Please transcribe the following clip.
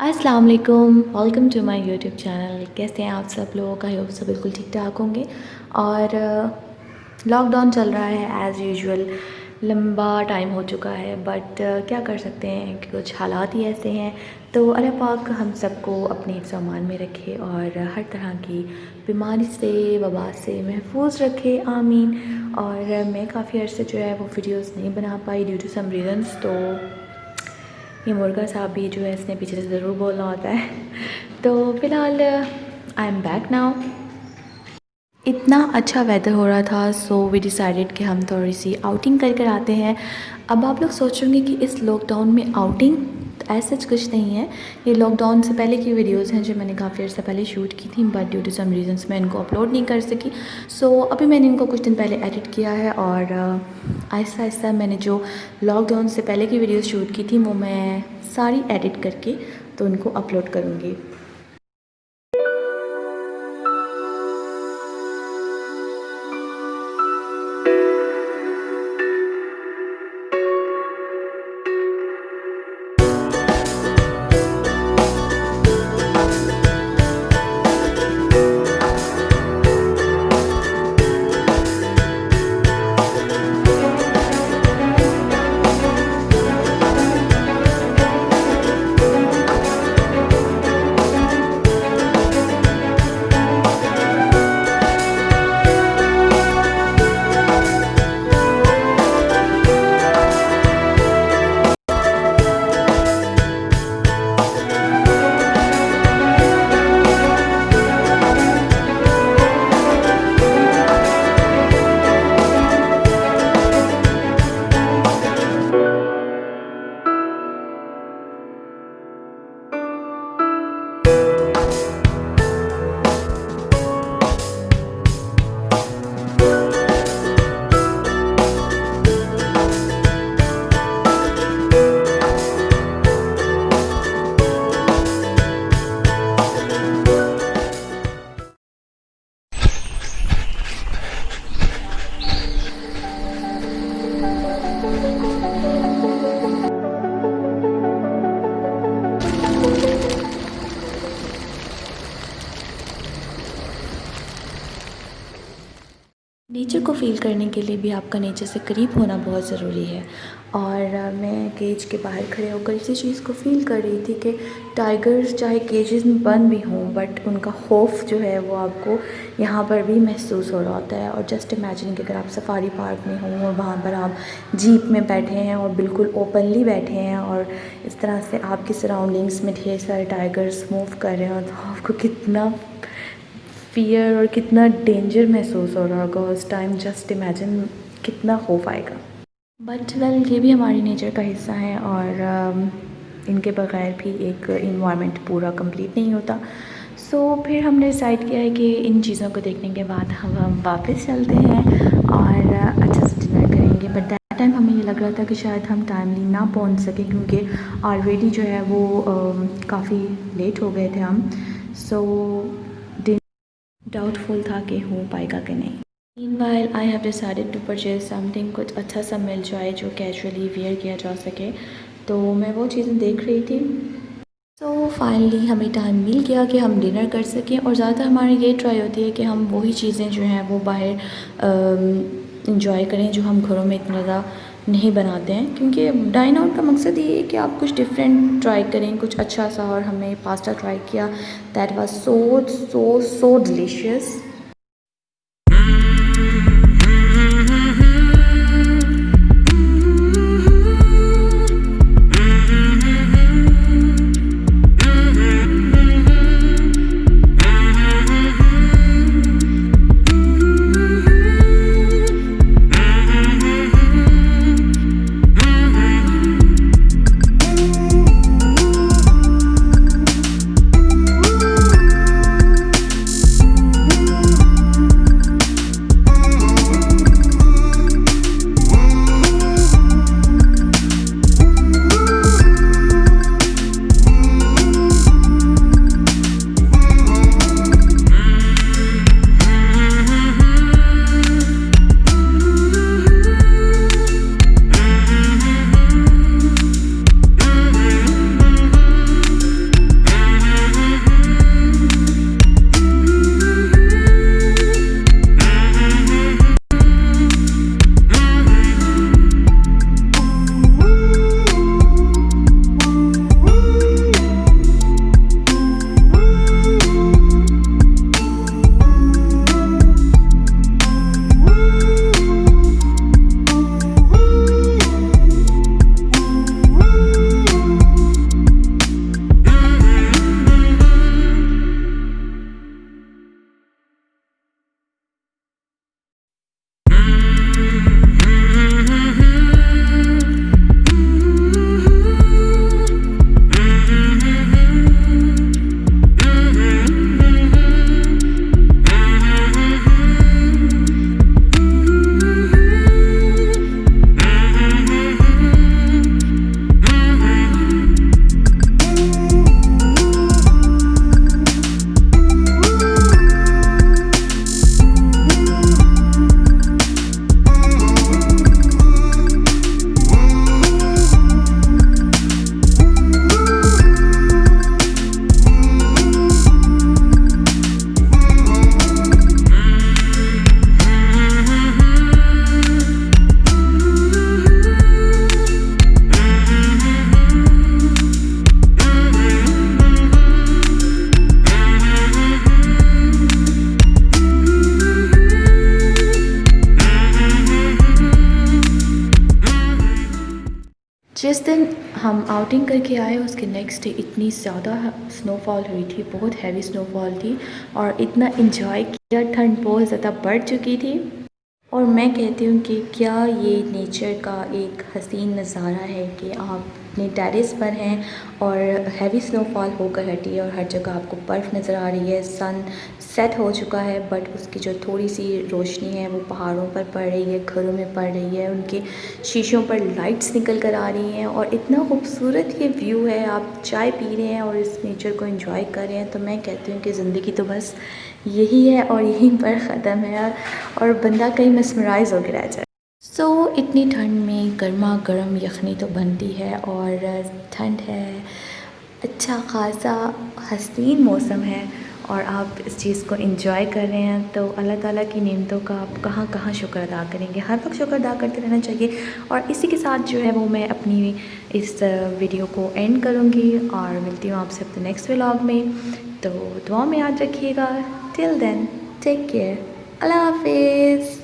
अस्सलाम वालेकुम, welcome to my YouTube channel. कैसे हैं आप सब लोग? आई होप सब बिल्कुल ठीक ठाक होंगे। और लॉकडाउन चल रहा है एज़ यूजुअल। लंबा टाइम हो चुका है बट क्या कर सकते हैं कि कुछ हालात ही ऐसे हैं। तो अल्लाह पाक हम सबको अपने हिफ्ज़ अमान में रखे और हर तरह की बीमारी से, वबा से महफूज रखे, आमीन। और मैं काफ़ी अर्से जो है वो वीडियोस नहीं बना पाई ड्यू टू सम रीज़न्स। तो ये मुर्गा साहब भी जो है इसने पीछे से ज़रूर बोलना होता है। तो फ़िलहाल आई एम बैक नाउ। इतना अच्छा वेदर हो रहा था, सो वी डिसाइडेड कि हम थोड़ी सी आउटिंग कर कर आते हैं। अब आप लोग सोचेंगे कि इस लॉकडाउन में आउटिंग, तो ऐसा कुछ नहीं है। ये लॉकडाउन से पहले की वीडियोस हैं जो मैंने काफ़ी अर्से पहले शूट की थी, but due to some reasons मैं इनको अपलोड नहीं कर सकी। सो अभी मैंने इनको कुछ दिन पहले एडिट किया है और आहिस्ता आहिस्ता मैंने जो लॉकडाउन से पहले की वीडियोस शूट की थी वो मैं सारी एडिट करके तो उनको अपलोड करूँगी। नेचर को फ़ील करने के लिए भी आपका नेचर से करीब होना बहुत ज़रूरी है। और मैं केज के बाहर खड़े होकर इसी चीज़ को फ़ील कर रही थी कि टाइगर्स चाहे केजेस में बंद भी हों बट उनका खौफ जो है वो आपको यहाँ पर भी महसूस हो रहा होता है। और जस्ट इमेजिन कि अगर आप सफारी पार्क में हों और वहाँ पर आप जीप में बैठे हैं और बिल्कुल ओपनली बैठे हैं और इस तरह से आपकी सराउंडिंग्स में ढेर सारे टाइगर्स मूव कर रहे हो, तो आपको कितना फ़ियर और कितना डेंजर महसूस हो रहा होगा उस टाइम। जस्ट इमेजिन कितना खौफ आएगा। बट वेल ये भी हमारी नेचर का हिस्सा है और इनके बग़ैर भी एक इन्वायरमेंट पूरा कंप्लीट नहीं होता। सो फिर हमने डिसाइड किया है कि इन चीज़ों को देखने के बाद हम वापस चलते हैं और अच्छा से डिनर करेंगे। बट दैट टाइम हमें ये लग रहा था कि शायद हम टाइमली ना पहुंच सकें क्योंकि ऑलरेडी जो है वो काफ़ी लेट हो गए थे हम। सो डाउटफुल था कि हो पाएगा कि नहीं। Meanwhile I have decided to purchase something, कुछ अच्छा सा मिल जाए जो कैजुअली वेयर किया जा सके, तो मैं वो चीज़ें देख रही थी। सो फाइनली हमें टाइम मिल गया कि हम डिनर कर सकें। और ज़्यादातर हमारी ये ट्राई होती है कि हम वही चीज़ें जो हैं वो बाहर इंजॉय करें जो हम घरों में इतना ज़्यादा नहीं बनाते हैं, क्योंकि डाइन आउट का मकसद ये है कि आप कुछ डिफरेंट ट्राई करें, कुछ अच्छा सा। और हमने पास्ता ट्राई किया, that was so so so delicious. हम आउटिंग करके आए, उसके नेक्स्ट डे इतनी ज़्यादा स्नोफॉल हुई थी, बहुत हैवी स्नोफॉल थी और इतना इन्जॉय किया, ठंड बहुत ज़्यादा बढ़ चुकी थी। और मैं कहती हूँ कि क्या ये नेचर का एक हसीन नज़ारा है कि आप अपने टेरेस पर हैं और हैवी स्नोफॉल होकर हटी है और हर जगह आपको बर्फ़ नज़र आ रही है। सन सेट हो चुका है बट उसकी जो थोड़ी सी रोशनी है वो पहाड़ों पर पड़ रही है, घरों में पड़ रही है, उनके शीशों पर लाइट्स निकल कर आ रही हैं और इतना खूबसूरत ये व्यू है। आप चाय पी रहे हैं और इस नेचर को एंजॉय कर रहे हैं, तो मैं कहती हूँ कि ज़िंदगी तो बस यही है और यहीं पर ख़त्म है और बंदा कहीं mesmerize होकर रह जाए। इतनी ठंड में गर्मा गर्म यखनी तो बनती है और ठंड है, अच्छा ख़ासा हसीन मौसम है और आप इस चीज़ को एंजॉय कर रहे हैं, तो अल्लाह ताला की नेमतों का आप कहाँ कहाँ शुक्र अदा करेंगे। हर वक्त शुक्र अदा करते रहना चाहिए। और इसी के साथ जो है वो मैं अपनी इस वीडियो को एंड करूँगी और मिलती हूँ आपसे अपने नेक्स्ट व्लॉग में। तो दुआ में याद रखिएगा। टिल देन टेक केयर, अल्लाह हाफिज़।